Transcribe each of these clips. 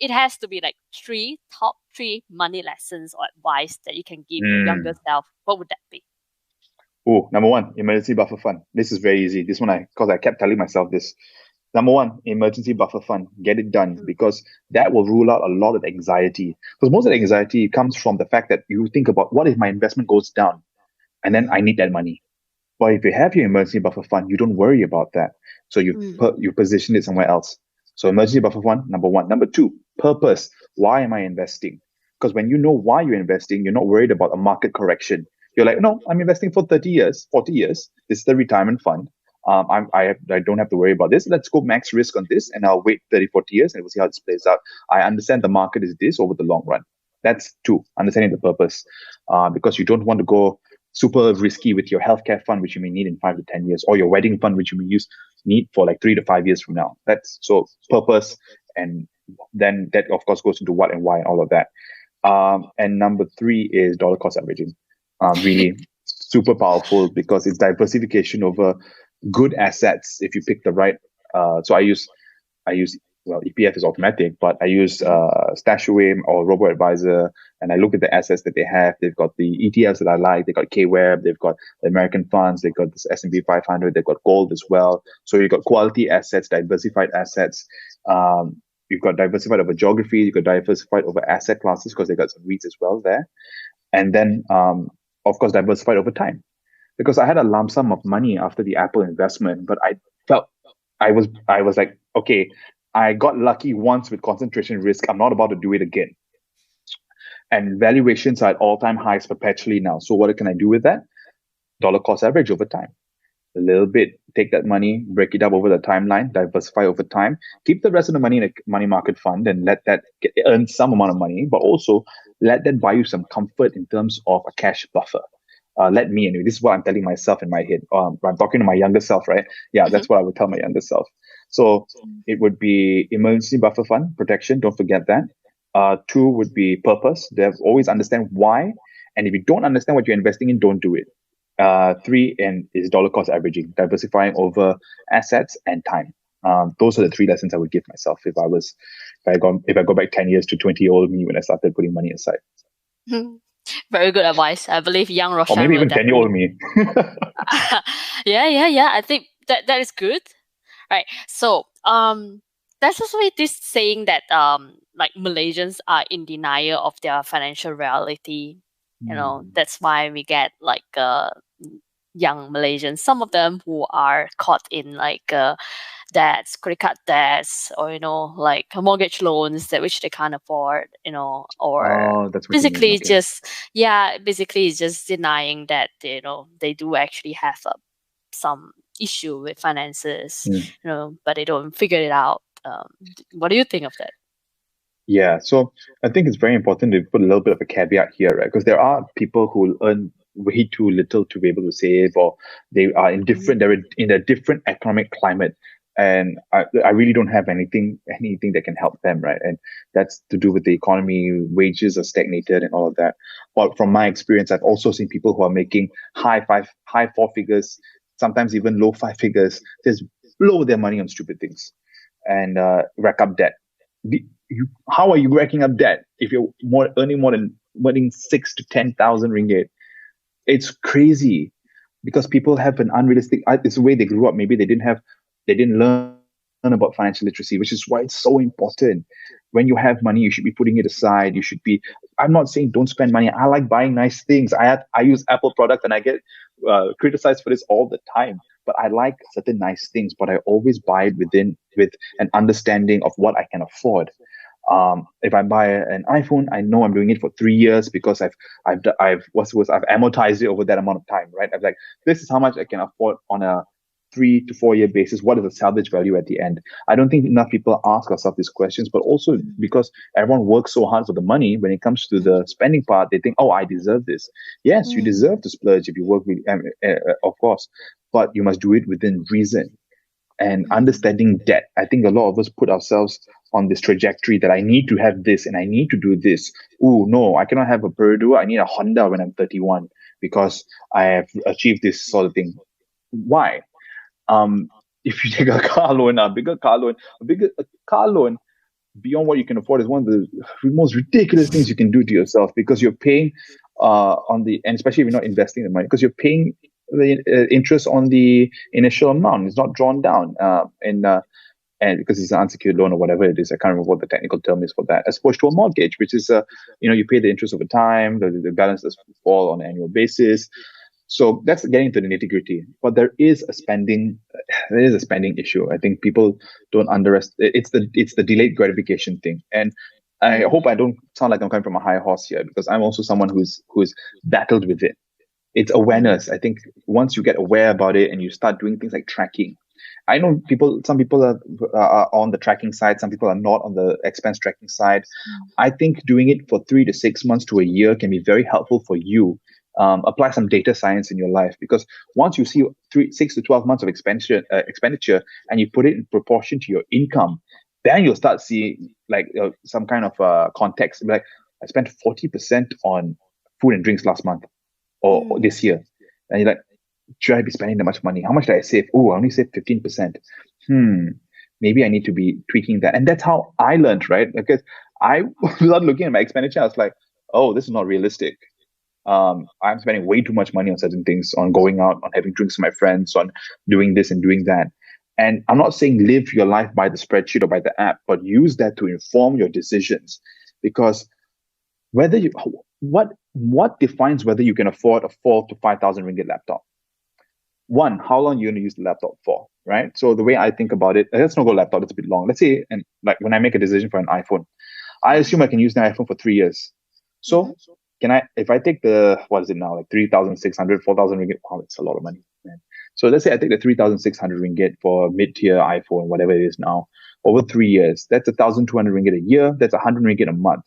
it has to be like top three money lessons or advice that you can give your younger self. What would that be? Oh, number one, emergency buffer fund. This is very easy. This one, because I kept telling myself this. Number one, emergency buffer fund. Get it done because that will rule out a lot of anxiety. Because most of the anxiety comes from the fact that you think about what if my investment goes down and then I need that money. But if you have your emergency buffer fund, you don't worry about that. So you position it somewhere else. So emergency buffer fund, number one. Number two, purpose. Why am I investing? Because when you know why you're investing, you're not worried about a market correction. You're like, no, I'm investing for 30 years, 40 years. This is the retirement fund. I don't have to worry about this. Let's go max risk on this and I'll wait 30, 40 years and we'll see how this plays out. I understand the market is this over the long run. That's two, understanding the purpose. Because you don't want to go super risky with your healthcare fund, which you may need in 5 to 10 years, or your wedding fund, which you may need for like 3 to 5 years from now. That's so purpose. And then that of course goes into what and why and all of that. And number three is dollar cost averaging. Really super powerful because it's diversification over good assets. If you pick the right, so I use well, EPF is automatic, but I use Stashaway or Robo-Advisor, and I look at the assets that they have. They've got the ETFs that I like. They've got KWEB. They've got the American funds. They've got this S&P 500. They've got gold as well. So you've got quality assets, diversified assets. You've got diversified over geography. You've got diversified over asset classes because they've got some REITs as well there. And then, of course, diversified over time. Because I had a lump sum of money after the Apple investment, but I felt I was like, okay, I got lucky once with concentration risk. I'm not about to do it again. And valuations are at all-time highs perpetually now. So what can I do with that? Dollar cost average over time. A little bit, take that money, break it up over the timeline, diversify over time, keep the rest of the money in a money market fund and let that earn some amount of money, but also let that buy you some comfort in terms of a cash buffer. Let me, anyway, this is what I'm telling myself in my head. I'm talking to my younger self, right? Yeah, that's what I would tell my younger self. So it would be emergency buffer fund protection. Don't forget that. Two would be purpose. They have always understand why. And if you don't understand what you're investing in, don't do it. Three is dollar cost averaging, diversifying over assets and time. Those are the three lessons I would give myself if I go back 10 years to 20-year-old me when I started putting money aside. Very good advice. I believe young Roshan or maybe even 10-year-old me. Yeah. I think that is good. Right. So there's also this saying that like Malaysians are in denial of their financial reality. You know, that's why we get like young Malaysians, some of them who are caught in like debts, credit card debts, or like mortgage loans that which they can't afford, or that's basically okay. basically just denying that they do actually have some issue with finances, but they don't figure it out. What do you think of that? Yeah, so I think it's very important to put a little bit of a caveat here, right? Because there are people who earn way too little to be able to save, or they're in a different economic climate. And I really don't have anything that can help them, right? And that's to do with the economy, wages are stagnated and all of that. But from my experience, I've also seen people who are making high four figures, sometimes even low five figures, just blow their money on stupid things and rack up debt. How are you racking up debt if you're earning 6 to 10,000 ringgit? It's crazy because people have an unrealistic. It's the way they grew up. Maybe they didn't learn about financial literacy, which is why it's so important. When you have money, you should be putting it aside. You should be. I'm not saying don't spend money. I like buying nice things. I use Apple products and I get criticized for this all the time. But I like certain nice things. But I always buy it with an understanding of what I can afford. If I buy an iPhone, I know I'm doing it for 3 years because I've amortized it over that amount of time, right? I'm like, this is how much I can afford on a 3 to 4 year basis. What is the salvage value at the end? I don't think enough people ask ourselves these questions, but also because everyone works so hard for the money, when it comes to the spending part, they think, oh, I deserve this. Yes, you deserve to splurge if you work with, of course, but you must do it within reason. And understanding debt. I think a lot of us put ourselves on this trajectory that I need to have this and I need to do this. Oh, no, I cannot have a Peridua. I need a Honda when I'm 31 because I have achieved this sort of thing. Why? If you take a car loan, a car loan beyond what you can afford is one of the most ridiculous things you can do to yourself, because you're paying and especially if you're not investing the money, because you're paying the interest on the initial amount. It's not drawn down, and because it's an unsecured loan or whatever it is, I can't remember what the technical term is for that, as opposed to a mortgage, which is you pay the interest over time, the balance does fall on an annual basis. So that's getting to the nitty gritty. But there is a spending issue. I think people don't underestimate. It's the delayed gratification thing, and I hope I don't sound like I'm coming from a high horse here, because I'm also someone who's battled with it. It's awareness. I think once you get aware about it and you start doing things like tracking. I know some people are on the tracking side, some people are not on the expense tracking side. I think doing it for 3 to 6 months to a year can be very helpful for you. Apply some data science in your life, because once you see 6 to 12 months of expenditure and you put it in proportion to your income, then you'll start seeing like some kind of context. Like, I spent 40% on food and drinks last month or this year, and you're like, should I be spending that much money? How much did I save? Oh, I only saved 15%. Maybe I need to be tweaking that. And that's how I learned, right? Because I without looking at my expenditure, I was like, oh, this is not realistic. I'm spending way too much money on certain things, on going out, on having drinks with my friends, on doing this and doing that. And I'm not saying live your life by the spreadsheet or by the app, but use that to inform your decisions. Because what defines whether you can afford a 4 to 5,000 ringgit laptop? One, how long you're going to use the laptop for, right? So the way I think about it, let's not go laptop, it's a bit long. Let's say, and like when I make a decision for an iPhone, I assume I can use the iPhone for 3 years. So if I take what is it now, like 3,600, 4,000 ringgit, wow, it's a lot of money, man. So let's say I take the 3,600 ringgit for a mid-tier iPhone, whatever it is now, over 3 years. That's 1,200 ringgit a year. That's 100 ringgit a month.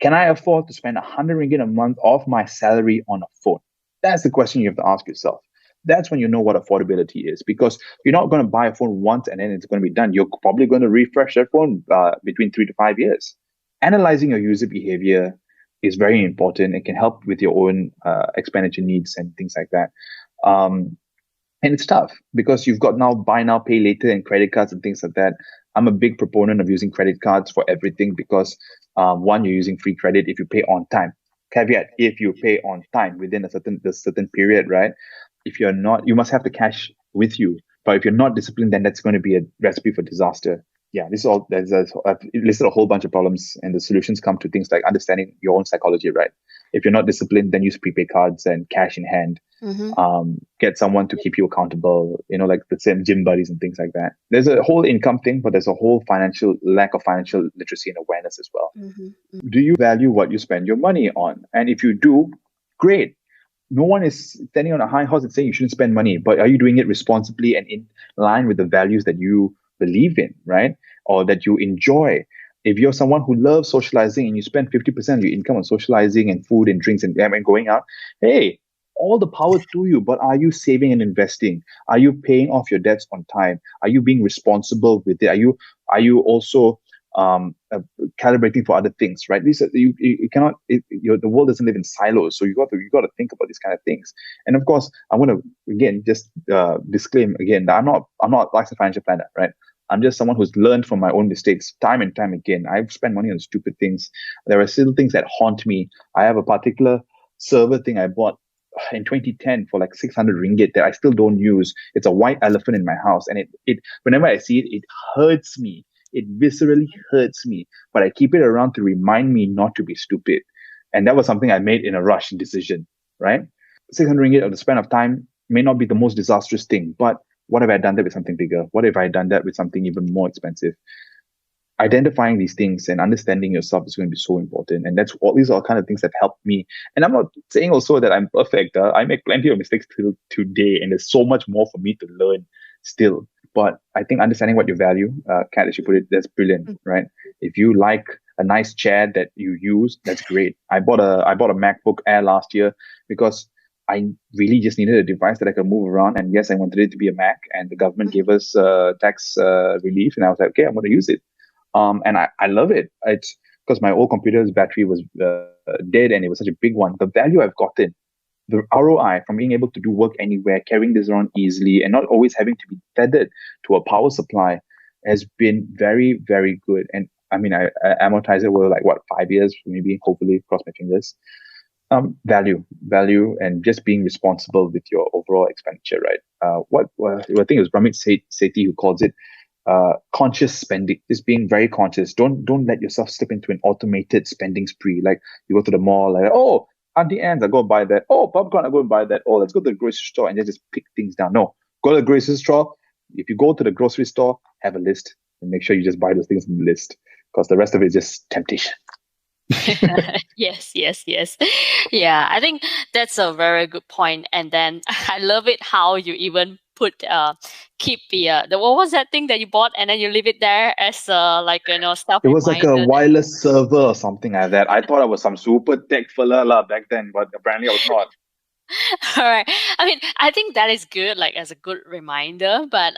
Can I afford to spend 100 ringgit a month of my salary on a phone? That's the question you have to ask yourself. That's when you know what affordability is, because you're not going to buy a phone once and then it's going to be done. You're probably going to refresh that phone between 3 to 5 years. Analyzing your user behavior is very important. It can help with your own expenditure needs and things like that. And it's tough because you've got now buy now, pay later and credit cards and things like that. I'm a big proponent of using credit cards for everything because one, you're using free credit if you pay on time. Caveat, if you pay on time within a certain period, right? If you're not, you must have the cash with you. But if you're not disciplined, then that's going to be a recipe for disaster. Yeah, I've listed a whole bunch of problems, and the solutions come to things like understanding your own psychology, right? If you're not disciplined, then use prepaid cards and cash in hand. Get someone to keep you accountable, like the same gym buddies and things like that. There's a whole income thing, but there's a whole lack of financial literacy and awareness as well. Do you value what you spend your money on? And if you do, great. No one is standing on a high horse and saying you shouldn't spend money, but are you doing it responsibly and in line with the values that you believe in, right? Or that you enjoy? If you're someone who loves socializing and you spend 50% of your income on socializing and food and drinks and going out, hey, all the power to you, but are you saving and investing? Are you paying off your debts on time? Are you being responsible with it? Are you also calibrating for other things, right? You cannot. The world doesn't live in silos, so you got to think about these kind of things. And of course, I want to again just disclaim again that I'm not a licensed financial planner, right? I'm just someone who's learned from my own mistakes time and time again. I've spent money on stupid things. There are still things that haunt me. I have a particular server thing I bought in 2010 for like 600 ringgit that I still don't use. It's a white elephant in my house, and it whenever I see it, it hurts me. It viscerally hurts me, but I keep it around to remind me not to be stupid. And that was something I made in a rush decision, right? 600 ringgit of the span of time may not be the most disastrous thing, but what if I done that with something bigger? What if I done that with something even more expensive? Identifying these things and understanding yourself is going to be so important. And these are kind of things that help me. And I'm not saying also that I'm perfect. I make plenty of mistakes till today, and there's so much more for me to learn still. But I think understanding what you value, Kat, as you put it, that's brilliant, right? If you like a nice chair that you use, that's great. I bought a MacBook Air last year because I really just needed a device that I could move around. And yes, I wanted it to be a Mac, and the government gave us tax relief, and I was like, okay, I'm going to use it. And I love it. It's because my old computer's battery was dead, and it was such a big one. The value I've gotten, the ROI from being able to do work anywhere, carrying this around easily, and not always having to be tethered to a power supply has been very, very good. And I mean, I amortize it over like what, 5 years, maybe, hopefully, cross my fingers. Value, and just being responsible with your overall expenditure, right? I think it was Ramit Sethi who calls it conscious spending. Just being very conscious. Don't let yourself slip into an automated spending spree. Like you go to the mall, like, oh, Auntie Anne's, I go and buy that. Oh, popcorn, I go and buy that. Oh, let's go to the grocery store and just pick things down. No, go to the grocery store. If you go to the grocery store, have a list and make sure you just buy those things on the list, because the rest of it is just temptation. Yes, yes, yes. Yeah, I think that's a very good point. And then I love it how you even put keep the what was that thing that you bought and then you leave it there as like self It was like a reminder. wireless server or something like that. I thought I was some super tech fella lah back then, but apparently I was not. All right. I mean, I think that is good, like as a good reminder, but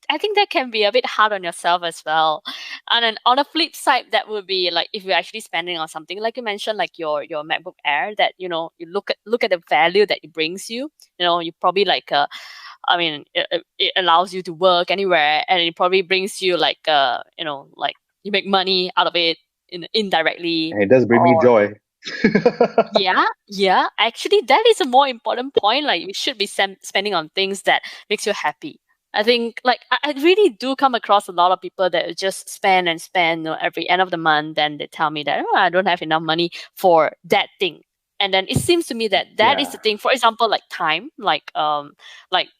I think that can be a bit hard on yourself as well. And then on the flip side, that would be like if you're actually spending on something, like you mentioned, like your MacBook Air, that you look at the value that it brings you. You probably like I mean, it allows you to work anywhere, and it probably brings you like like you make money out of it indirectly. And it does bring me joy. Yeah. Actually, that is a more important point. Like, we should be spending on things that makes you happy. I think, like, I really do come across a lot of people that just spend and spend, every end of the month. Then they tell me that, oh, I don't have enough money for that thing. And then it seems to me that that is Yeah. the thing. For example, like time, like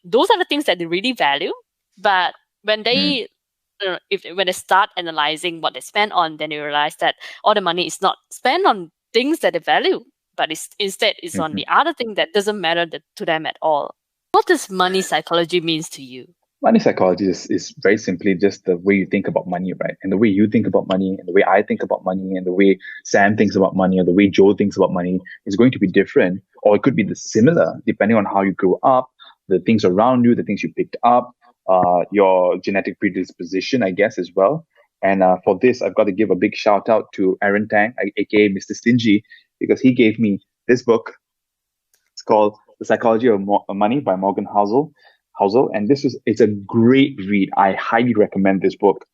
those are the things that they really value. But when they when they start analyzing what they spend on, then they realize that all the money is not spent on things that they value, but instead is on Mhm. the other thing that doesn't matter to them at all. What does money psychology means to you? Money psychology is very simply just the way you think about money, right? And the way you think about money, and the way I think about money, and the way Sam thinks about money, or the way Joe thinks about money is going to be different, or it could be the similar depending on how you grew up, the things around you, the things you picked up, your genetic predisposition, I guess, as well. And for this, I've got to give a big shout out to Aaron Tang, aka Mr. Stingy, because he gave me this book. It's called The Psychology of Money by Morgan Housel, and it's a great read. I highly recommend this book,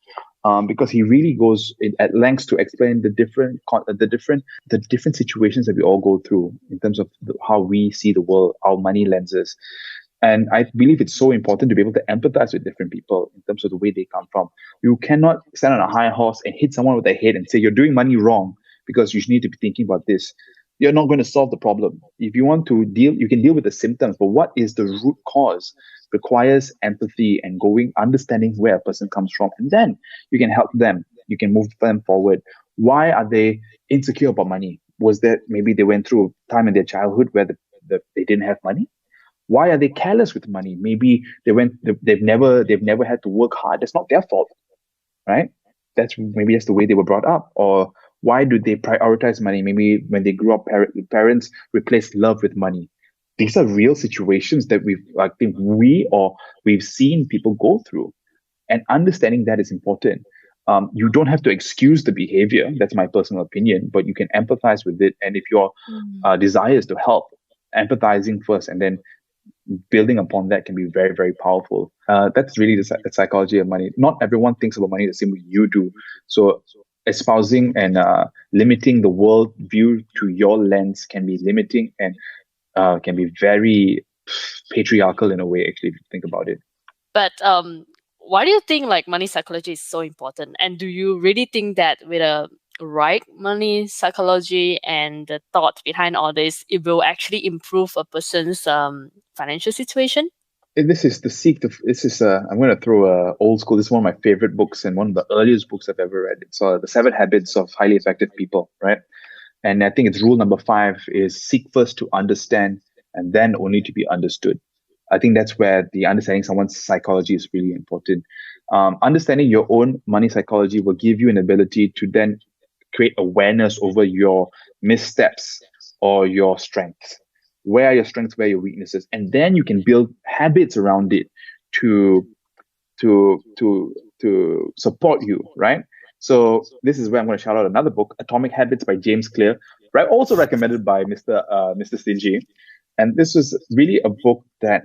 because he really goes at lengths to explain the different situations that we all go through in terms of how we see the world, our money lenses. And I believe it's so important to be able to empathize with different people in terms of the way they come from. You cannot stand on a high horse and hit someone with a head and say you're doing money wrong because you need to be thinking about this. You're not going to solve the problem. If you want to deal, you can deal with the symptoms, but what is the root cause requires empathy and understanding where a person comes from. And then you can help them. You can move them forward. Why are they insecure about money? Was that maybe they went through a time in their childhood where they didn't have money? Why are they careless with money? Maybe they've never had to work hard. That's not their fault, right? Maybe that's the way they were brought up. Or why do they prioritize money? Maybe when they grew up, parents replaced love with money. These are real situations that we've seen people go through, and understanding that is important. You don't have to excuse the behavior. That's my personal opinion, but you can empathize with it. And if your desire is to help, empathizing first and then building upon that can be very, very powerful. That's really the psychology of money. Not everyone thinks about money the same way you do. So espousing and limiting the world view to your lens can be limiting and can be very patriarchal in a way, actually, if you think about it. But why do you think like money psychology is so important? And do you really think that with a right money psychology and the thought behind all this, it will actually improve a person's financial situation? This is I'm going to throw old school. This is one of my favorite books and one of the earliest books I've ever read. It's The 7 Habits of Highly Effective People, right? And I think it's rule number 5 is seek first to understand and then only to be understood. I think that's where the understanding someone's psychology is really important. Understanding your own money psychology will give you an ability to then create awareness over your missteps or your strengths. Where are your strengths? Where are your weaknesses? And then you can build habits around it to support you, right? So this is where I'm going to shout out another book, Atomic Habits by James Clear, right? Also recommended by Mr. Stingy. And this was really a book that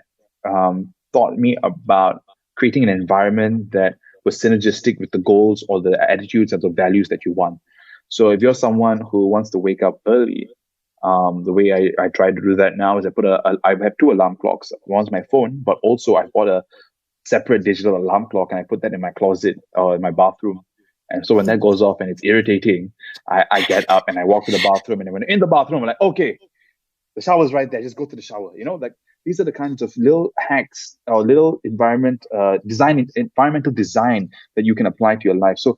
taught me about creating an environment that was synergistic with the goals or the attitudes and the values that you want. So if you're someone who wants to wake up early, the way I try to do that now is I have two alarm clocks. One's my phone, but also I bought a separate digital alarm clock and I put that in my closet or in my bathroom. And so when that goes off and it's irritating, I get up and I walk to the bathroom, and when I'm in the bathroom, I'm like, okay, the shower's right there. Just go to the shower. Like these are the kinds of little hacks or little environmental design that you can apply to your life. So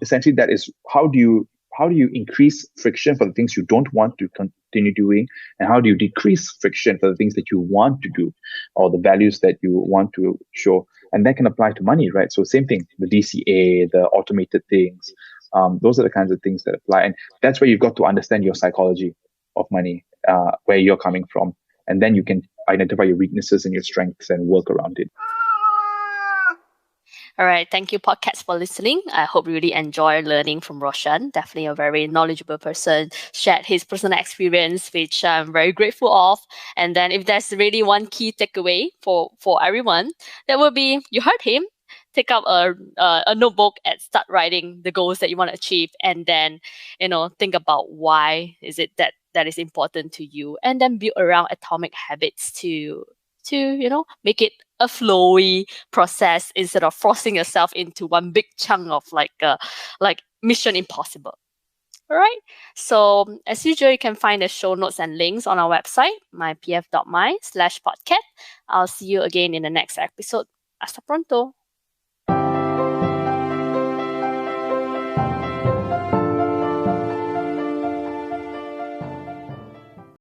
essentially that is how do you increase friction for the things you don't want to continue doing, and how do you decrease friction for the things that you want to do or the values that you want to show. And that can apply to money, right? So same thing, the DCA, the automated things, those are the kinds of things that apply. And that's where you've got to understand your psychology of money, where you're coming from, and then you can identify your weaknesses and your strengths and work around it. All right. Thank you, PodCats, for listening. I hope you really enjoy learning from Roshan. Definitely a very knowledgeable person. Shared his personal experience, which I'm very grateful of. And then if there's really one key takeaway for everyone, that would be you heard him. Take up a notebook and start writing the goals that you want to achieve. And then, think about why is it that is important to you. And then build around atomic habits to make it a flowy process instead of forcing yourself into one big chunk of like Mission Impossible. All right. So as usual, you can find the show notes and links on our website, mypf.my/podcast. I'll see you again in the next episode. Hasta pronto.